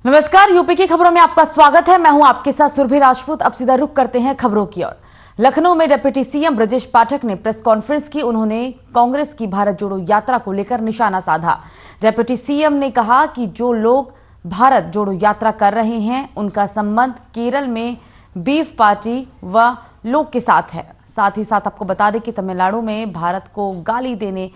नमस्कार, यूपी की खबरों में आपका स्वागत है। मैं हूं आपके साथ सुरभि राजपूत। अब सीधा रुख करते हैं खबरों की ओर। लखनऊ में डिप्टी सीएम ब्रजेश पाठक ने प्रेस कॉन्फ्रेंस की। उन्होंने कांग्रेस की भारत जोड़ो यात्रा को लेकर निशाना साधा। डिप्टी सीएम ने कहा कि जो लोग भारत जोड़ो यात्रा कर रहे हैं उनका संबंध केरल में बीफ पार्टी व लोग के साथ है। साथ ही साथ आपको बता दें कि तमिलनाडु में भारत को गाली देने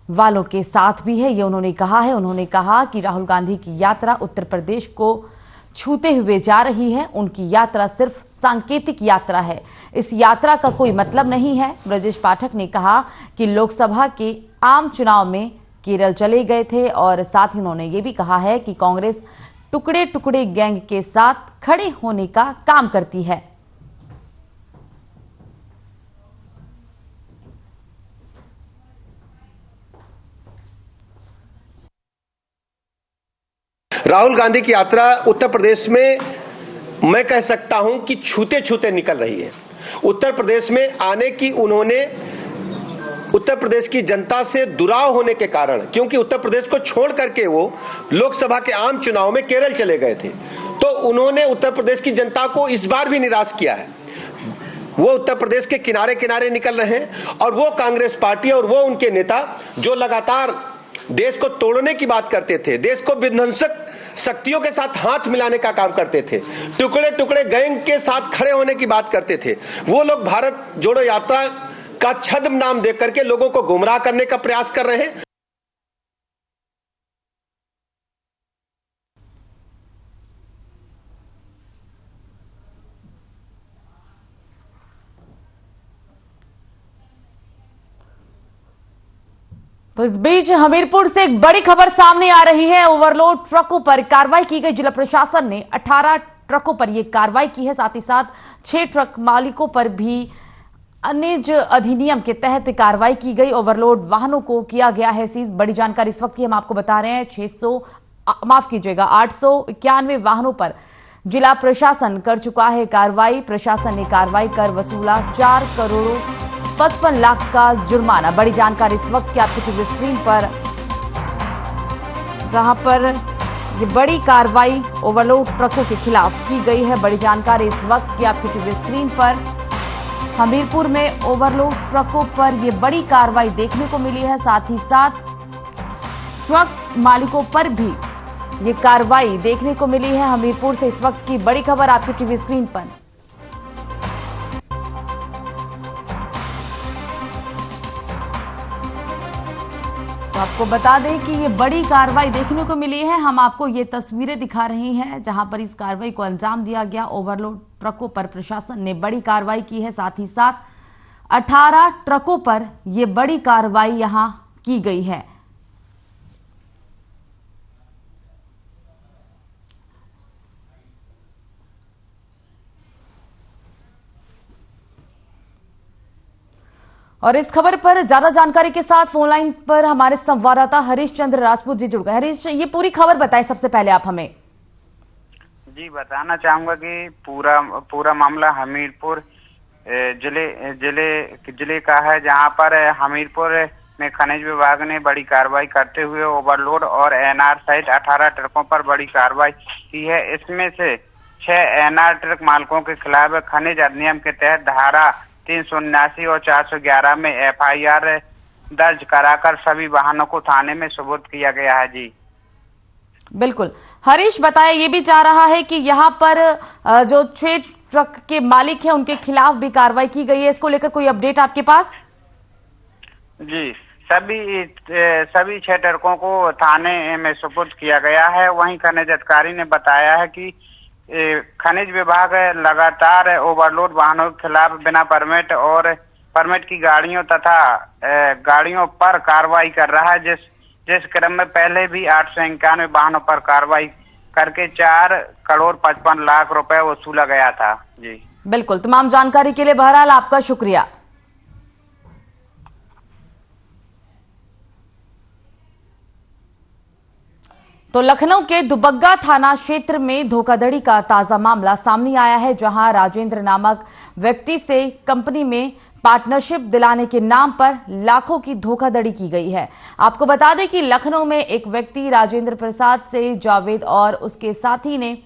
वालों के साथ भी है, ये उन्होंने कहा है। उन्होंने कहा कि राहुल गांधी की यात्रा उत्तर प्रदेश को छूते हुए जा रही है। उनकी यात्रा सिर्फ सांकेतिक यात्रा है, इस यात्रा का कोई मतलब नहीं है। ब्रजेश पाठक ने कहा कि लोकसभा के आम चुनाव में केरल चले गए थे और साथ ही उन्होंने ये भी कहा है कि कांग्रेस टुकड़े टुकड़े गैंग के साथ खड़े होने का काम करती है। राहुल गांधी की यात्रा उत्तर प्रदेश में मैं कह सकता हूं कि छूते छूते निकल रही है। उत्तर प्रदेश में आने की उन्होंने उत्तर प्रदेश की जनता से दुराव होने के कारण, क्योंकि उत्तर प्रदेश को छोड़ करके वो लोकसभा के आम चुनाव में केरल चले गए थे, तो उन्होंने उत्तर प्रदेश की जनता को इस बार भी निराश किया है। वो उत्तर प्रदेश के किनारे किनारे निकल रहे हैं और वो कांग्रेस पार्टी और वो उनके नेता जो लगातार देश को तोड़ने की बात करते थे, देश को विध्वंसक शक्तियों के साथ हाथ मिलाने का काम करते थे, टुकड़े टुकड़े गैंग के साथ खड़े होने की बात करते थे, वो लोग भारत जोड़ो यात्रा का छद्म नाम देकर करके लोगों को गुमराह करने का प्रयास कर रहे हैं। तो इस बीच हमीरपुर से एक बड़ी खबर सामने आ रही है। ओवरलोड ट्रकों पर कार्रवाई की गई। जिला प्रशासन ने 18 ट्रकों पर यह कार्रवाई की है। साथ ही साथ 6 ट्रक मालिकों पर भी अनिज अधिनियम के तहत कार्रवाई की गई। ओवरलोड वाहनों को किया गया है सीज। बड़ी जानकारी इस वक्त की हम आपको बता रहे हैं। 891 वाहनों पर जिला प्रशासन कर चुका है कार्रवाई। प्रशासन ने कार्रवाई कर वसूला 4 करोड़ 55 लाख का जुर्माना। बड़ी जानकारी इस वक्त की आपकी टीवी स्क्रीन पर, जहां पर ये बड़ी कार्रवाई ओवरलोड ट्रकों के खिलाफ की गई है। बड़ी जानकारी इस वक्त की आपकी टीवी स्क्रीन पर। हमीरपुर में ओवरलोड ट्रकों पर ये बड़ी कार्रवाई देखने को मिली है। साथ ही साथ ट्रक मालिकों पर भी ये कार्रवाई देखने को मिली है। हमीरपुर से इस वक्त की बड़ी खबर आपकी टीवी स्क्रीन पर। तो आपको बता दें कि ये बड़ी कार्रवाई देखने को मिली है। हम आपको ये तस्वीरें दिखा रहे हैं जहां पर इस कार्रवाई को अंजाम दिया गया। ओवरलोड ट्रकों पर प्रशासन ने बड़ी कार्रवाई की है। साथ ही साथ 18 ट्रकों पर यह बड़ी कार्रवाई यहां की गई है। और इस खबर पर ज्यादा जानकारी के साथ फोन लाइन पर हमारे संवाददाता हरीश चंद्र राजपूत जी जुड़ गए। हरीश, ये पूरी खबर बताएं सबसे पहले आप हमें। जी, बताना चाहूंगा कि पूरा मामला हमीरपुर जिले का है, जहां पर हमीरपुर में खनिज विभाग ने बड़ी कार्रवाई करते हुए ओवरलोड और एनआर सहित 18 ट्रकों पर बड़ी कार्रवाई की है। इसमें से 6 एनआर ट्रक मालिकों के खिलाफ खनिज अधिनियम के तहत धारा 379 और 411 में एफआईआर दर्ज कराकर सभी वाहनों को थाने में सुपुर्द किया गया है। जी बिल्कुल, हरीश बताया ये भी जा रहा है कि यहाँ पर जो 6 ट्रक के मालिक हैं उनके खिलाफ भी कार्रवाई की गई है। इसको लेकर कोई अपडेट आपके पास? जी, सभी 6 ट्रकों को थाने में सुपुर्द किया गया है। वहीं खनिज अधिकारी ने बताया है कि खनिज विभाग लगातार ओवरलोड वाहनों के खिलाफ बिना परमिट की गाड़ियों तथा गाड़ियों पर कार्रवाई कर रहा है। जिस क्रम में पहले भी 891 वाहनों पर कार्रवाई करके 4 करोड़ 55 लाख रुपए वसूला गया था। जी बिल्कुल, तमाम जानकारी के लिए बहरहाल आपका शुक्रिया। तो लखनऊ के दुबग्गा थाना क्षेत्र में धोखाधड़ी का ताजा मामला सामने आया है, जहां राजेंद्र नामक व्यक्ति से कंपनी में पार्टनरशिप दिलाने के नाम पर लाखों की धोखाधड़ी की गई है। आपको बता दें कि लखनऊ में एक व्यक्ति राजेंद्र प्रसाद से जावेद और उसके साथी ने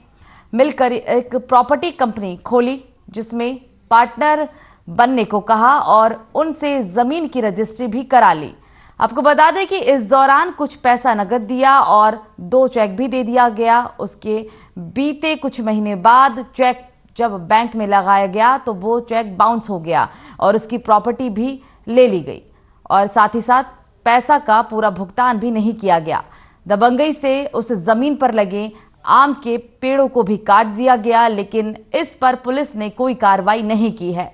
मिलकर एक प्रॉपर्टी कंपनी खोली, जिसमें पार्टनर बनने को कहा और उनसे जमीन की रजिस्ट्री भी करा ली। आपको बता दें कि इस दौरान कुछ पैसा नकद दिया और 2 चेक भी दे दिया गया। उसके बीते कुछ महीने बाद चेक जब बैंक में लगाया गया तो वो चेक बाउंस हो गया और उसकी प्रॉपर्टी भी ले ली गई और साथ ही साथ पैसा का पूरा भुगतान भी नहीं किया गया। दबंगई से उस जमीन पर लगे आम के पेड़ों को भी काट दिया गया, लेकिन इस पर पुलिस ने कोई कार्रवाई नहीं की है।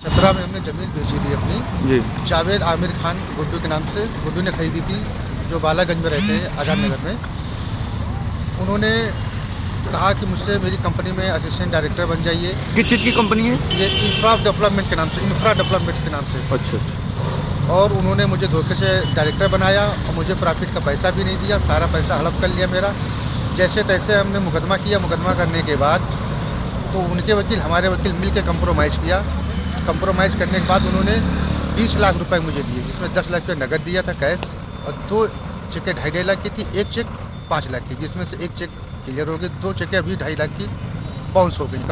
चतरा में हमने जमीन बेची थी अपनी जी। जावेद आमिर खान गुड्डू के नाम से। गुड्डू ने खरीदी थी, जो बालागंज में रहते हैं, आजाद नगर में। उन्होंने कहा कि मुझसे मेरी कंपनी में असिस्टेंट डायरेक्टर बन जाइए। किस चीज़ की कंपनी है? ये इंफ्रा डेवलपमेंट के नाम से अच्छा अच्छा। और उन्होंने मुझे धोखे से डायरेक्टर बनाया और मुझे प्रॉफिट का पैसा भी नहीं दिया, सारा पैसा हड़प कर लिया मेरा। जैसे तैसे हमने मुकदमा किया। मुकदमा करने के बाद तो उनके वकील हमारे वकील मिल के कंप्रोमाइज़ किया। कंप्रोमाइज़ करने के बाद उन्होंने 20 लाख रुपए मुझे दिए, जिसमें 10 लाख रुपये नकद दिया था कैश और 2 चेकें 2.5 लाख की थी, 1 चेक 5 लाख की, जिसमें से 1 चेक क्लियर हो गई, 2 चेकें अभी 2.5 लाख की बाउंस हो गई।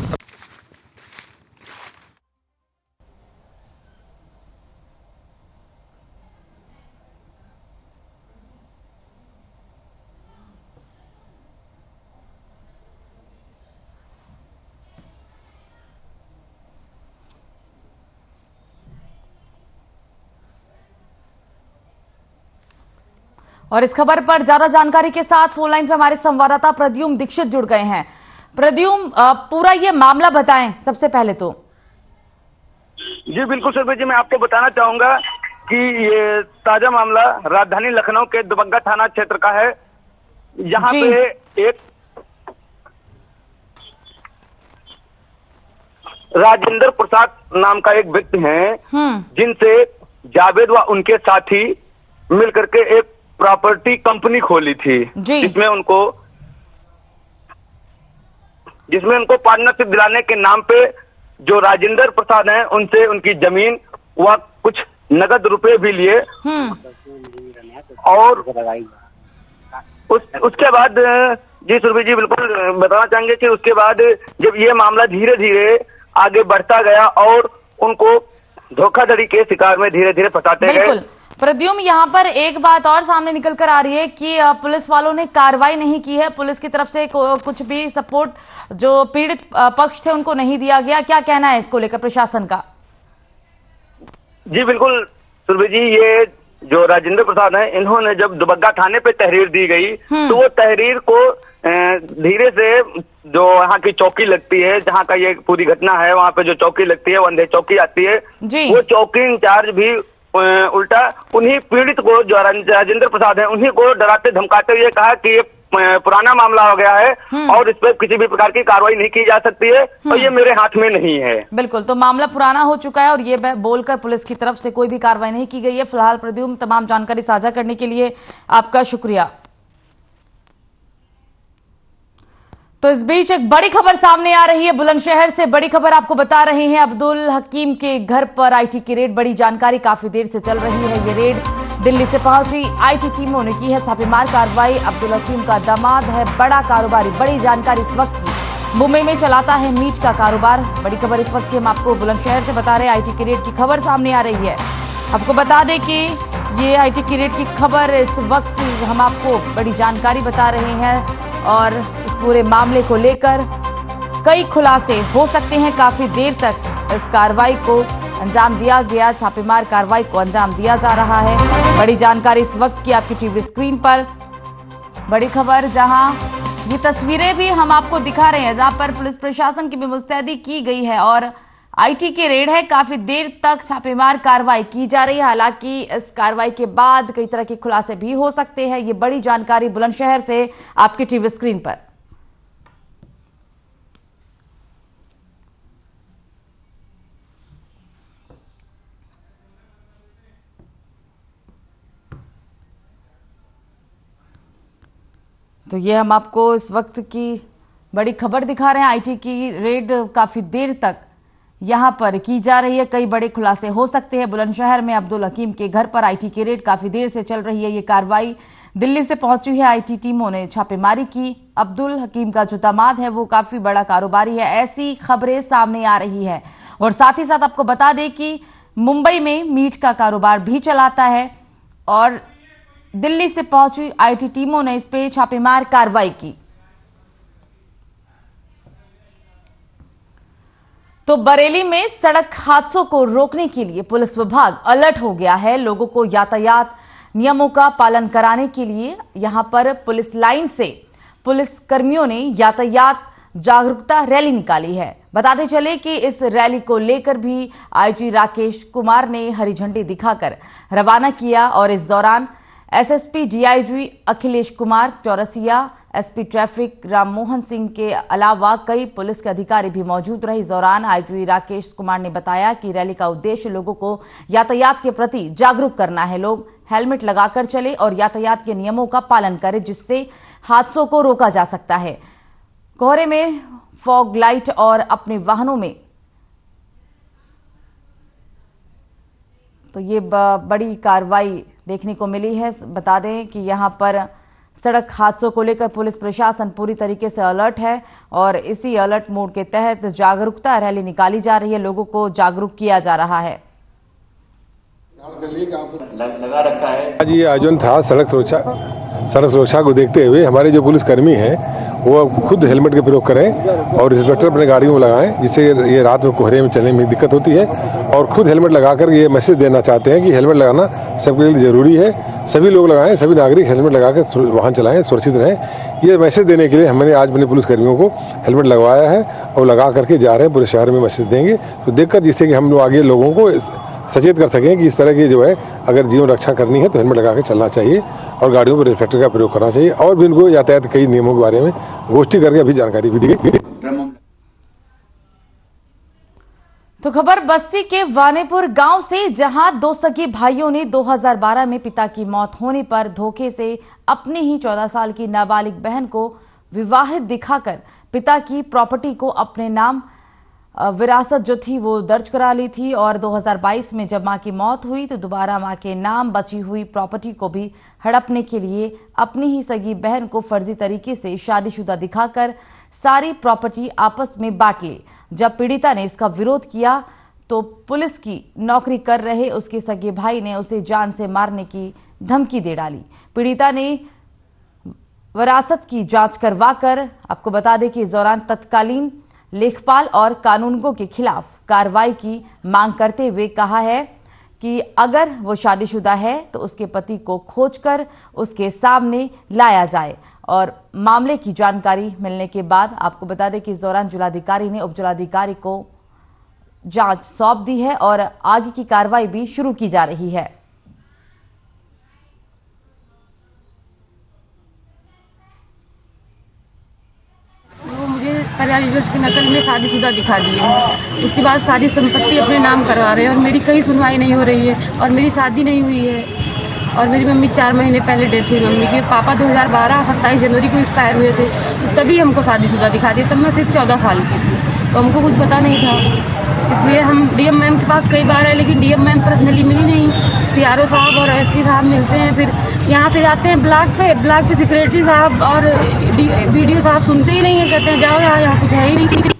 और इस खबर पर ज्यादा जानकारी के साथ फोन लाइन पर हमारे संवाददाता प्रद्युम्न दीक्षित जुड़ गए हैं। प्रद्युम्न, पूरा ये मामला बताएं सबसे पहले तो। जी बिल्कुल सुरभि जी, मैं आपको बताना चाहूंगा कि ये ताजा मामला राजधानी लखनऊ के दुबग्गा थाना क्षेत्र का है। यहाँ पे एक राजेंद्र प्रसाद नाम का एक व्यक्ति है, जिनसे जावेद व उनके साथी मिलकर के एक प्रॉपर्टी कंपनी खोली थी, जिसमें उनको पार्टनरशिप दिलाने के नाम पे जो राजेंद्र प्रसाद हैं उनसे उनकी जमीन व कुछ नगद रुपए भी लिए। और उसके बाद जी सुरभि जी बिल्कुल बताना चाहेंगे कि उसके बाद जब ये मामला धीरे धीरे आगे बढ़ता गया और उनको धोखाधड़ी के शिकार में धीरे धीरे फंसाते गए। प्रद्युम्न, यहाँ पर एक बात और सामने निकल कर आ रही है कि पुलिस वालों ने कार्रवाई नहीं की है। पुलिस की तरफ से कुछ भी सपोर्ट जो पीड़ित पक्ष थे उनको नहीं दिया गया। क्या कहना है इसको लेकर प्रशासन का? जी बिल्कुल सुरभि जी, ये जो राजेंद्र प्रसाद हैं, इन्होंने जब दुबग्गा थाने पे तहरीर दी गई तो वो तहरीर को धीरे से जो यहाँ की चौकी लगती है, जहाँ का ये पूरी घटना है, वहाँ पे जो चौकी लगती है, वंदे चौकी आती है, वो चौकी इंचार्ज भी उल्टा उन्हीं पीड़ित को, जो राजेंद्र प्रसाद है, उन्हीं को डराते धमकाते हुए कहा कि ये पुराना मामला हो गया है और इस पर किसी भी प्रकार की कार्रवाई नहीं की जा सकती है और ये मेरे हाथ में नहीं है। बिल्कुल, तो मामला पुराना हो चुका है और ये बोलकर पुलिस की तरफ से कोई भी कार्रवाई नहीं की गई है। फिलहाल प्रद्युम्न, तमाम जानकारी साझा करने के लिए आपका शुक्रिया। तो इस बीच एक बड़ी खबर सामने आ रही है बुलंदशहर से। बड़ी खबर आपको बता रहे हैं, अब्दुल हकीम के घर पर आईटी की रेड। बड़ी जानकारी काफी देर से चल रही है। ये रेड दिल्ली से पहुंची आईटी टीमों ने की है छापेमार कार्रवाई। अब्दुल हकीम का दामाद है बड़ा कारोबारी। बड़ी जानकारी इस वक्त की, मुंबई में चलाता है मीट का कारोबार। बड़ी खबर इस वक्त की हम आपको बुलंदशहर से बता रहे हैं। आईटी की रेड की खबर सामने आ रही है। आपको बता दें कि ये आईटी की रेड की खबर इस वक्त हम आपको बड़ी जानकारी बता रहे हैं और इस पूरे मामले को लेकर कई खुलासे हो सकते हैं। काफी देर तक इस कार्रवाई को अंजाम दिया गया, छापेमार कार्रवाई को अंजाम दिया जा रहा है। बड़ी जानकारी इस वक्त की आपकी टीवी स्क्रीन पर। बड़ी खबर, जहां ये तस्वीरें भी हम आपको दिखा रहे हैं, जहां पर पुलिस प्रशासन की भी मुस्तैदी की गई है और आईटी की रेड है। काफी देर तक छापेमार कार्रवाई की जा रही है। हालांकि इस कार्रवाई के बाद कई तरह के खुलासे भी हो सकते हैं। ये बड़ी जानकारी बुलंदशहर से आपकी टीवी स्क्रीन पर। तो ये हम आपको इस वक्त की बड़ी खबर दिखा रहे हैं। आईटी की रेड काफी देर तक यहां पर की जा रही है। कई बड़े खुलासे हो सकते हैं। बुलंदशहर में अब्दुल हकीम के घर पर आईटी की रेड काफी देर से चल रही है। ये कार्रवाई दिल्ली से पहुंची है। आईटी टीमों ने छापेमारी की। अब्दुल हकीम का जो दामाद है वो काफी बड़ा कारोबारी है, ऐसी खबरें सामने आ रही है। और साथ ही साथ आपको बता दें कि मुंबई में मीट का कारोबार भी चलाता है और दिल्ली से पहुंची आईटी टीमों ने इस पे छापेमार कार्रवाई की। तो बरेली में सड़क हादसों को रोकने के लिए पुलिस विभाग अलर्ट हो गया है। लोगों को यातायात नियमों का पालन कराने के लिए यहां पर पुलिस लाइन से पुलिस कर्मियों ने यातायात जागरूकता रैली निकाली है। बताते चले कि इस रैली को लेकर भी आईजी राकेश कुमार ने हरी झंडी दिखाकर रवाना किया और इस दौरान SSP DIG Akhilesh Kumar Chaurasia, SP traffic Rammohan Singh के अलावा कई पुलिस के अधिकारी भी मौजूद रहे। इस दौरान आईजी राकेश कुमार ने बताया कि रैली का उद्देश्य लोगों को यातायात के प्रति जागरूक करना है। लोग हेलमेट लगाकर चले और यातायात के नियमों का पालन करें, जिससे हादसों को रोका जा सकता है। कोहरे में फॉग लाइट और अपने वाहनों में तो ये बड़ी कार्रवाई देखने को मिली है। बता दें कि यहां पर सड़क हादसों को लेकर पुलिस प्रशासन पूरी तरीके से अलर्ट है और इसी अलर्ट मोड के तहत जागरूकता रैली निकाली जा रही है। लोगों को जागरूक किया जा रहा है। लगा रखा है। आज ये आयोजन था सड़क सुरक्षा को देखते हुए हमारे जो पुलिसकर्मी हैं वो खुद हेलमेट का प्रयोग करें और रिफ्लेक्टर अपने गाड़ियों में लगाएं, जिससे ये रात में कोहरे में चलने में दिक्कत होती है। और खुद हेलमेट लगाकर ये मैसेज देना चाहते हैं कि हेलमेट लगाना सबके लिए जरूरी है। सभी लोग लगाएं, सभी नागरिक हेलमेट लगाकर वाहन चलाएं, सुरक्षित रहें। ये मैसेज देने के लिए हमने आज अपने पुलिसकर्मियों को हेलमेट लगवाया है और लगा करके जा रहे हैं। पूरे शहर में मैसेज देंगे तो देखकर, जिससे कि हम लोग आगे लोगों को सचेत कर सकें कि इस तरह की जो है अगर जीवन रक्षा करनी है तो हेलमेट लगा के चलना चाहिए और गाड़ियों पर रिफ्लेक्टर का प्रयोग करना चाहिए। और भी इनको यातायात कई नियमों के बारे में गोष्ठी करके अभी जानकारी भी दी गई। तो खबर बस्ती के वानेपुर गांव से, जहां दो सगे भाइयों ने 2012 में पिता की मौत होने पर धोखे से अपनी ही 14 साल की नाबालिग बहन को विवाहित दिखाकर पिता की प्रॉपर्टी को अपने नाम विरासत जो थी वो दर्ज करा ली थी। और 2022 में जब मां की मौत हुई तो दोबारा मां के नाम बची हुई प्रॉपर्टी को भी हड़पने के लिए अपनी ही सगी बहन को फर्जी तरीके से शादीशुदा दिखाकर सारी प्रॉपर्टी आपस में बांट ली। जब पीड़िता ने इसका विरोध किया तो पुलिस की नौकरी कर रहे उसके सगे भाई ने उसे जान से मारने की धमकी दे डाली। पीड़िता ने विरासत की जांच करवाकर, आपको बता दें कि इस दौरान तत्कालीन लेखपाल और कानूनगों के खिलाफ कार्रवाई की मांग करते हुए कहा है कि अगर वो शादीशुदा है तो उसके पति को खोजकर उसके सामने लाया जाए। और मामले की जानकारी मिलने के बाद आपको बता दें कि इस दौरान जिलाधिकारी ने उप जिलाधिकारी को जांच सौंप दी है और आगे की कार्रवाई भी शुरू की जा रही है। परिवार की नकल में शादीशुदा दिखा दी है। उसके बाद सारी संपत्ति अपने नाम करवा रहे हैं और मेरी कहीं सुनवाई नहीं हो रही है और मेरी शादी नहीं हुई है। और मेरी मम्मी 4 महीने पहले डेथ हुई मम्मी की। पापा 2012 27 जनवरी को एक्सपायर हुए थे, तो तभी हमको शादीशुदा दिखा दी। तब मैं सिर्फ 14 साल की थी, तो हमको कुछ पता नहीं था। इसलिए हम डीएम मैम के पास कई बार आए, लेकिन डीएम मैम पर्सनली मिली नहीं। सीआरओ साहब और एसपी साहब मिलते हैं, फिर यहाँ से जाते हैं ब्लॉक पे सेक्रेटरी साहब और बीडीओ साहब सुनते ही नहीं है, कहते हैं जाओ यहाँ कुछ है ही नहीं।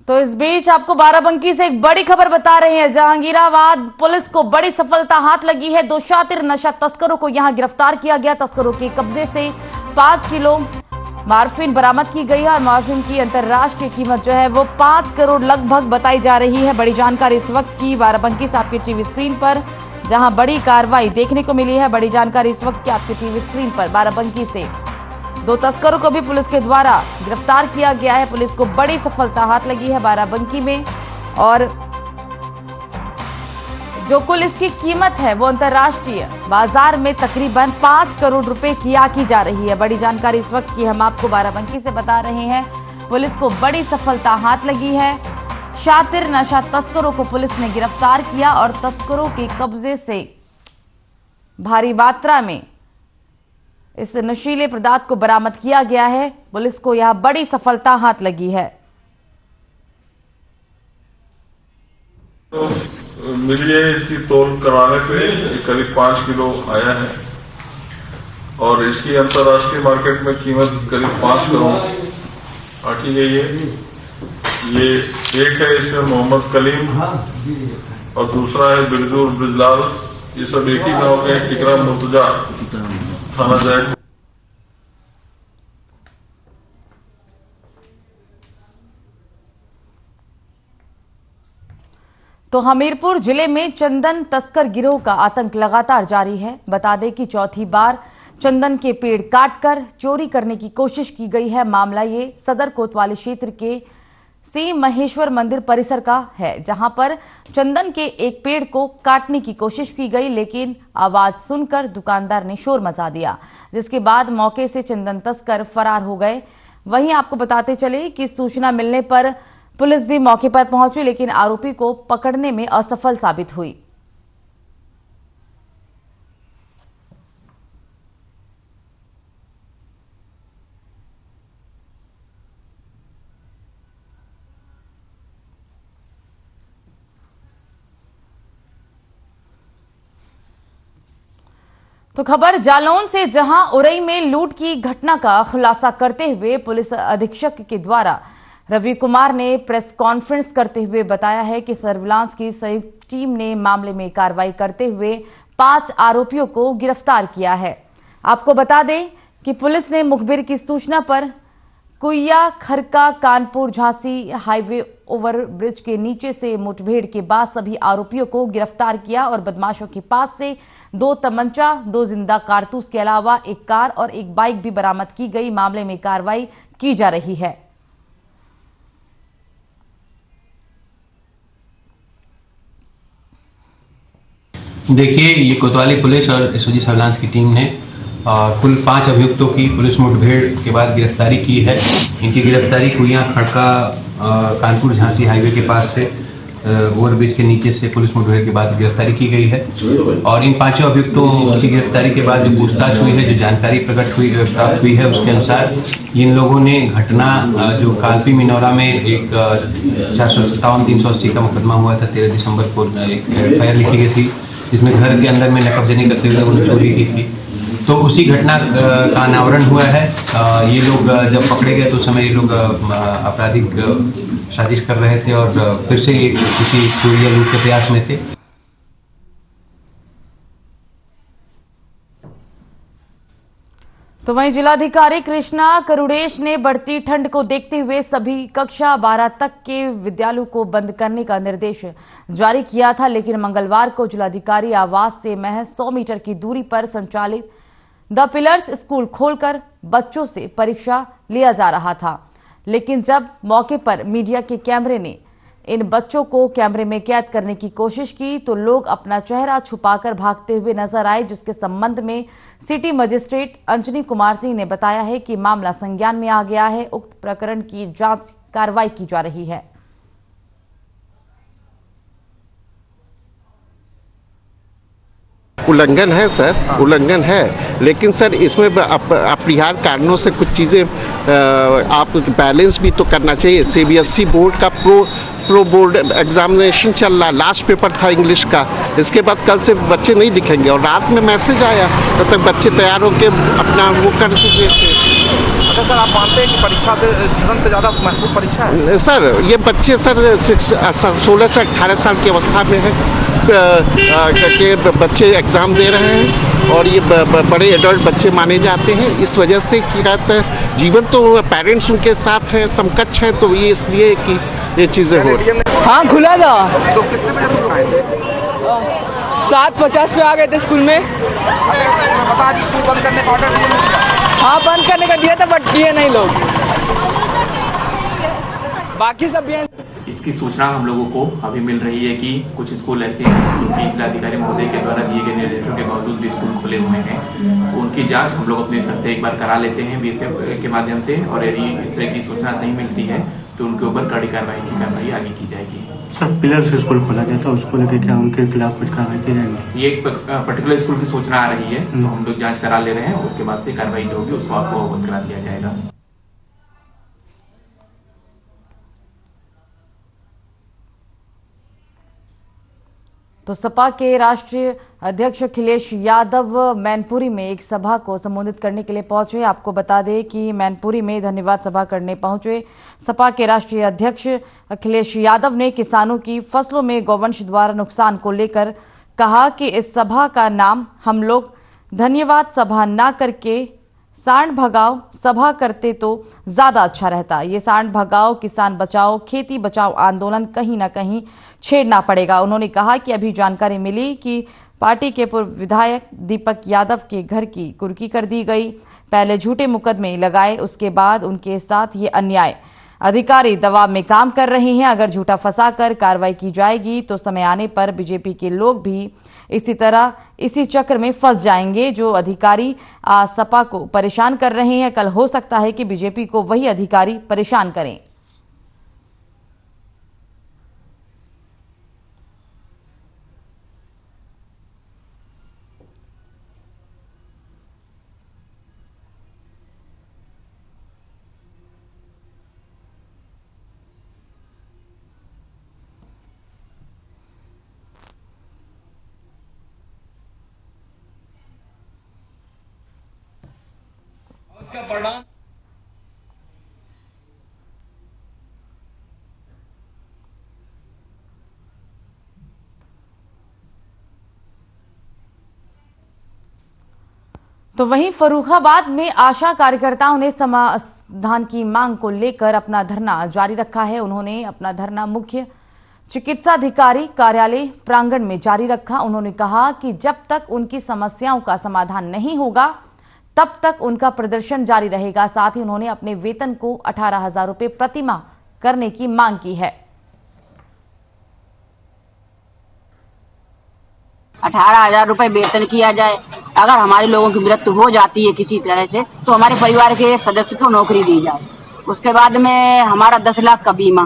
तो इस बीच आपको बाराबंकी से एक बड़ी खबर बता रहे हैं। जहांगीराबाद पुलिस को बड़ी सफलता हाथ लगी है। 2 शातिर नशा तस्करों को यहां गिरफ्तार किया गया। तस्करों के कब्जे से 5 किलो मॉर्फिन बरामद की गई है और मॉर्फिन की अंतर्राष्ट्रीय कीमत जो है वो 5 करोड़ लगभग बताई जा रही है। बड़ी जानकारी इस वक्त की बाराबंकी से आपकी टीवी स्क्रीन पर, जहां बड़ी कार्रवाई देखने को मिली है। बड़ी जानकारी इस वक्त की आपकी टीवी स्क्रीन पर बाराबंकी से 2 तस्करों को भी पुलिस के द्वारा गिरफ्तार किया गया है। पुलिस को बड़ी सफलता हाथ लगी है बाराबंकी में और जो कुल इसकी कीमत है वो अंतर्राष्ट्रीय बाजार में तकरीबन 5 करोड़ रुपए की आकी जा रही है। बड़ी जानकारी इस वक्त की हम आपको बाराबंकी से बता रहे हैं। पुलिस को बड़ी सफलता हाथ लगी है। शातिर नशा तस्करों को पुलिस ने गिरफ्तार किया और तस्करों के कब्जे से भारी मात्रा में इस नशीले पदार्थ को बरामद किया गया है। पुलिस को यह बड़ी सफलता हाथ लगी है। तो मिली है, इसकी तौल कराने पे करीब 5 किलो आया है और इसकी अंतर्राष्ट्रीय मार्केट में कीमत करीब 5 करोड़ आंकी गई है। ये एक है, इसमें मोहम्मद कलीम और दूसरा है बिरजूर ब्रिजलाल। ये सब एक ही गांव के टिकरा मुर्तजा थाना जाए। तो हमीरपुर जिले में चंदन तस्कर गिरोह का आतंक लगातार जारी है। बता दें कि चौथी बार चंदन के पेड़ काटकर चोरी करने की कोशिश की गई है। मामला ये सदर कोतवाली क्षेत्र के सी महेश्वर मंदिर परिसर का है, जहां पर चंदन के एक पेड़ को काटने की कोशिश की गई, लेकिन आवाज सुनकर दुकानदार ने शोर मचा दिया, जिसके बाद मौके से चंदन तस्कर फरार हो गए। वहीं आपको बताते चले कि सूचना मिलने पर पुलिस भी मौके पर पहुंची, लेकिन आरोपी को पकड़ने में असफल साबित हुई। तो खबर जालौन से, जहां उरई में लूट की घटना का खुलासा करते हुए पुलिस अधीक्षक के द्वारा रवि कुमार ने प्रेस कॉन्फ्रेंस करते हुए बताया है कि सर्विलांस की संयुक्त टीम ने मामले में कार्रवाई करते हुए 5 आरोपियों को गिरफ्तार किया है। आपको बता दें कि पुलिस ने मुखबिर की सूचना पर कुइया खरका कानपुर झांसी हाईवे ओवरब्रिज के नीचे से मुठभेड़ के बाद सभी आरोपियों को गिरफ्तार किया और बदमाशों के पास से 2 तमंचा, 2 जिंदा कारतूस के अलावा एक कार और एक बाइक भी बरामद की गई। मामले में कार्रवाई की जा रही है। देखिए, ये कोतवाली पुलिस और एसओजी सर्विलांस की टीम ने कुल 5 अभियुक्तों की पुलिस मुठभेड़ के बाद गिरफ्तारी की है। इनकी गिरफ्तारी कुइया खड़का कानपुर झांसी हाईवे के पास से ओवरब्रिज के नीचे से पुलिस मुठभेड़ के बाद गिरफ्तारी की गई है। और इन 5 अभियुक्तों की गिरफ्तारी के बाद जो पूछताछ हुई है, जो जानकारी प्राप्त हुई है, उसके अनुसार इन लोगों ने घटना जो कालपी मिनौरा में एक 457-380 का मुकदमा हुआ था, 13 दिसंबर को एक एफआईआर लिखी गई थी, जिसमें घर के अंदर में नकबजनी करते हुए उन्होंने चोरी की थी। तो उसी घटना का अनावरण हुआ है। ये लोग जब पकड़े गए तो उस समय ये लोग आपराधिक साजिश कर रहे थे और फिर से किसी चोरी या लूट के प्रयास में थे। तो वहीं जिलाधिकारी कृष्णा करुड़ेश ने बढ़ती ठंड को देखते हुए सभी कक्षा 12 तक के विद्यालयों को बंद करने का निर्देश जारी किया था, लेकिन मंगलवार को जिलाधिकारी आवास से महज 100 मीटर की दूरी पर संचालित द पिलर्स स्कूल खोलकर बच्चों से परीक्षा लिया जा रहा था। लेकिन जब मौके पर मीडिया के कैमरे ने इन बच्चों को कैमरे में कैद करने की कोशिश की तो लोग अपना चेहरा छुपाकर भागते हुए नजर आए, जिसके संबंध में सिटी मजिस्ट्रेट अंजनी कुमार सिंह ने बताया है कि मामला संज्ञान में आ गया है। उक्त प्रकरण की जांच कार्रवाई की जा रही है। उल्लंघन है सर, उल्लंघन है, लेकिन सर इसमें अपरिहार्य कारणों से कुछ चीज़ें आप बैलेंस भी तो करना चाहिए। सीबीएसई बोर्ड का प्रो बोर्ड एग्जामिनेशन चल रहा, लास्ट पेपर था इंग्लिश का, इसके बाद कल से बच्चे नहीं दिखेंगे और रात में मैसेज आया तब तक बच्चे तैयार होकर अपना वो कर चुके थे। अच्छा सर, आप मानते हैं कि परीक्षा से जीवन से ज़्यादा महत्वपूर्ण परीक्षा है? सर ये बच्चे सर 16 से 18 साल की अवस्था में है के बच्चे एग्ज़ाम दे रहे हैं और ये बड़े एडल्ट बच्चे माने जाते हैं। इस वजह से क्या कहते हैं, जीवन तो पेरेंट्स उनके साथ हैं, समकक्ष हैं, तो ये इसलिए कि ये चीज़ें हो रही हैं। हाँ खुला था। तो कितने बजे तुम आए? 7:50 पे आ गए थे स्कूल में। पता है स्कूल बंद करने का ऑर्डर दिया? हाँ बंद करने का दिया था, बट दिए नहीं लोग, बाकी सब भी। इसकी सूचना हम लोगों को अभी मिल रही है कि कुछ स्कूल ऐसे हैं जिनकी जिलाधिकारी महोदय के द्वारा दिए गए निर्देशों के बावजूद भी स्कूल खुले हुए हैं, तो उनकी जांच हम लोग अपने स्तर से एक बार करा लेते हैं बीएसएफ के माध्यम से, और यदि इस तरह की सूचना सही मिलती है तो उनके ऊपर कड़ी कार्रवाई आगे की जाएगी। सर पिलर से स्कूल खोला गया था, उसको लेकर क्या उनके खिलाफ कुछ कार्रवाई की जाएगी? ये एक पर्टिकुलर स्कूल की सूचना आ रही है, तो हम लोग जांच करा ले रहे हैं, उसके बाद से कार्रवाई जो होगी उसको आपको अवगत करा दिया जाएगा। तो सपा के राष्ट्रीय अध्यक्ष अखिलेश यादव मैनपुरी में एक सभा को संबोधित करने के लिए पहुंचे। आपको बता दें कि मैनपुरी में धन्यवाद सभा करने पहुंचे सपा के राष्ट्रीय अध्यक्ष अखिलेश यादव ने किसानों की फसलों में गौवंश द्वारा नुकसान को लेकर कहा कि इस सभा का नाम हम लोग धन्यवाद सभा ना करके सांड भगाओ सभा करते तो ज्यादा अच्छा रहता। ये सांड भगाओ किसान बचाओ खेती बचाओ आंदोलन कहीं ना कहीं छेड़ना पड़ेगा। उन्होंने कहा कि अभी जानकारी मिली कि पार्टी के पूर्व विधायक दीपक यादव के घर की कुर्की कर दी गई। पहले झूठे मुकदमे लगाए, उसके बाद उनके साथ ये अन्याय। अधिकारी दबाव में काम कर रहे हैं, अगर झूठा फंसाकर कार्रवाई की जाएगी तो समय आने पर बीजेपी के लोग भी इसी तरह इसी चक्र में फंस जाएंगे। जो अधिकारी आज सपा को परेशान कर रहे हैं, कल हो सकता है कि बीजेपी को वही अधिकारी परेशान करें। तो वहीं फर्रुखाबाद में आशा कार्यकर्ताओं ने समाधान की मांग को लेकर अपना धरना जारी रखा है। उन्होंने अपना धरना मुख्य चिकित्साधिकारी कार्यालय प्रांगण में जारी रखा। उन्होंने कहा कि जब तक उनकी समस्याओं का समाधान नहीं होगा तब तक उनका प्रदर्शन जारी रहेगा। साथ ही उन्होंने अपने वेतन को 18,000 रुपए प्रति माह करने की मांग की है। 18,000 रुपए वेतन किया जाए। अगर हमारे लोगों की मृत्यु हो जाती है किसी तरह से तो हमारे परिवार के सदस्य को नौकरी दी जाए। उसके बाद में हमारा 10 लाख का बीमा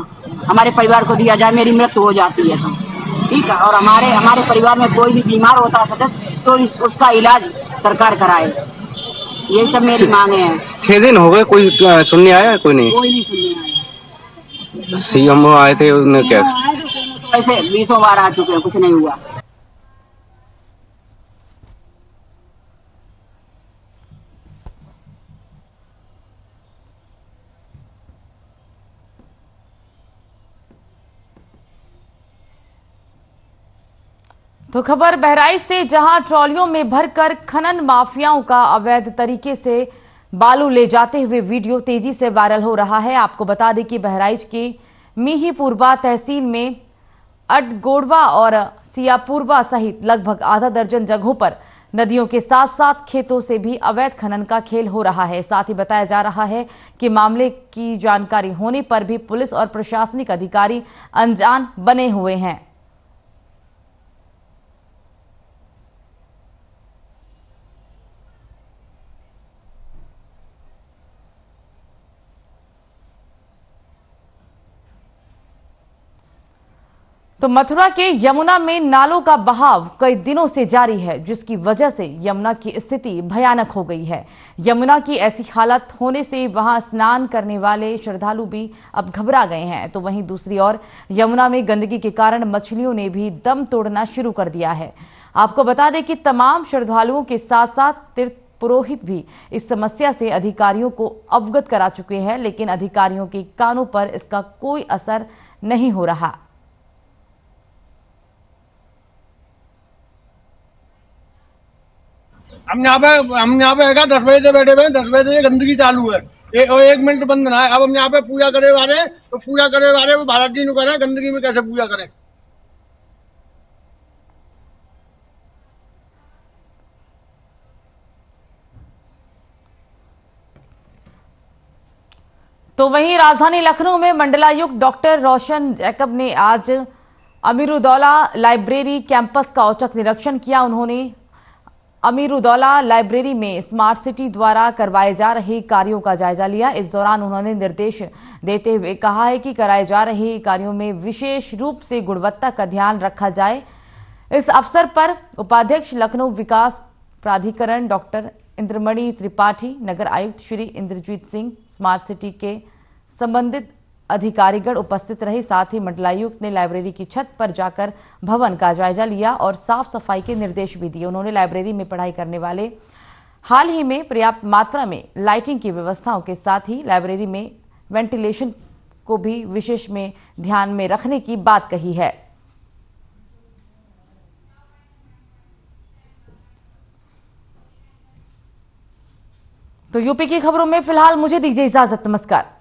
हमारे परिवार को दिया जाए। मेरी मृत्यु हो जाती है तो ठीक है, और हमारे परिवार में कोई भी बीमार होता है सदस्य तो उसका इलाज सरकार कराए। ये सब मेरी मांगे हैं। 6 दिन हो गए, कोई सुनने आया? कोई नहीं सुनने आया। सीएम आए थे, उन्होंने क्या तो ऐसे 20 बार आ चुके हैं, कुछ नहीं हुआ। तो खबर बहराइच से, जहां ट्रॉलियों में भरकर खनन माफियाओं का अवैध तरीके से बालू ले जाते हुए वीडियो तेजी से वायरल हो रहा है। आपको बता दें कि बहराइच के मीहीपुरवा तहसील में अडगोड़वा और सियापुरवा सहित लगभग आधा दर्जन जगहों पर नदियों के साथ साथ खेतों से भी अवैध खनन का खेल हो रहा है। साथ ही बताया जा रहा है कि मामले की जानकारी होने पर भी पुलिस और प्रशासनिक अधिकारी अनजान बने हुए हैं। तो मथुरा के यमुना में नालों का बहाव कई दिनों से जारी है, जिसकी वजह से यमुना की स्थिति भयानक हो गई है। यमुना की ऐसी हालत होने से वहां स्नान करने वाले श्रद्धालु भी अब घबरा गए हैं। तो वहीं दूसरी ओर यमुना में गंदगी के कारण मछलियों ने भी दम तोड़ना शुरू कर दिया है। आपको बता दें कि तमाम श्रद्धालुओं के साथ साथ तीर्थ पुरोहित भी इस समस्या से अधिकारियों को अवगत करा चुके हैं, लेकिन अधिकारियों के कानों पर इसका कोई असर नहीं हो रहा। हम यहाँ पे 10 बजे से बैठे हुए हैं, 10 बजे से गंदगी चालू है, 1 मिनट बंद ना है। अब हम यहाँ पे पूजा करे वाले तो पूजा करे वाले भारत जी को करें, गंदगी में कैसे पूजा करें? तो वहीं राजधानी लखनऊ में मंडलायुक्त डॉक्टर रोशन जैकब ने आज अमीरुद्दौला लाइब्रेरी कैंपस का औचक निरीक्षण किया। उन्होंने अमीरुद्दौला लाइब्रेरी में स्मार्ट सिटी द्वारा करवाए जा रहे कार्यों का जायजा लिया। इस दौरान उन्होंने निर्देश देते हुए कहा है कि कराए जा रहे कार्यों में विशेष रूप से गुणवत्ता का ध्यान रखा जाए। इस अवसर पर उपाध्यक्ष लखनऊ विकास प्राधिकरण डॉक्टर इंद्रमणि त्रिपाठी, नगर आयुक्त श्री इंद्रजीत सिंह, स्मार्ट सिटी के संबंधित अधिकारीगण उपस्थित रहे। साथ ही मंडलायुक्त ने लाइब्रेरी की छत पर जाकर भवन का जायजा लिया और साफ सफाई के निर्देश भी दिए। उन्होंने लाइब्रेरी में पढ़ाई करने वाले हाल ही में पर्याप्त मात्रा में लाइटिंग की व्यवस्थाओं के साथ ही लाइब्रेरी में वेंटिलेशन को भी विशेष में ध्यान में रखने की बात कही है। तो यूपी की खबरों में फिलहाल मुझे दीजिए इजाजत। नमस्कार।